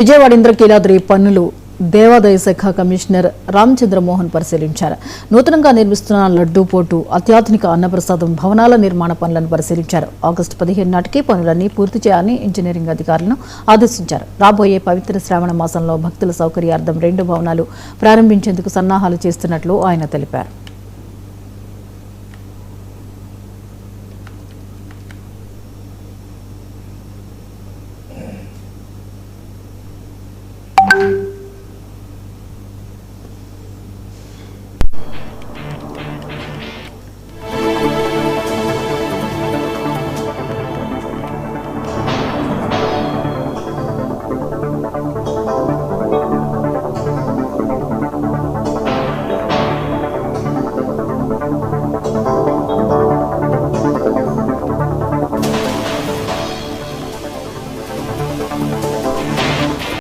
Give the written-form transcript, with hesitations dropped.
విజయవాడ ఇంద్రకీలాద్రి పన్నులు దేవాదాయ శాఖ కమిషనర్ రామచంద్రమోహన్ పరిశీలించారు. నూతనంగా నిర్మిస్తున్న లడ్డూ పోర్టు, అత్యాధునిక అన్నప్రసాదం భవనాల నిర్మాణ పనులను పరిశీలించారు. ఆగస్టు 15 నాటికి పనులన్నీ పూర్తి చేయాలని ఇంజనీరింగ్ అధికారులను ఆదేశించారు. రాబోయే పవిత్ర శ్రావణ మాసంలో భక్తుల సౌకర్యార్థం 2 భవనాలు ప్రారంభించేందుకు సన్నాహాలు చేస్తున్నట్లు ఆయన తెలిపారు.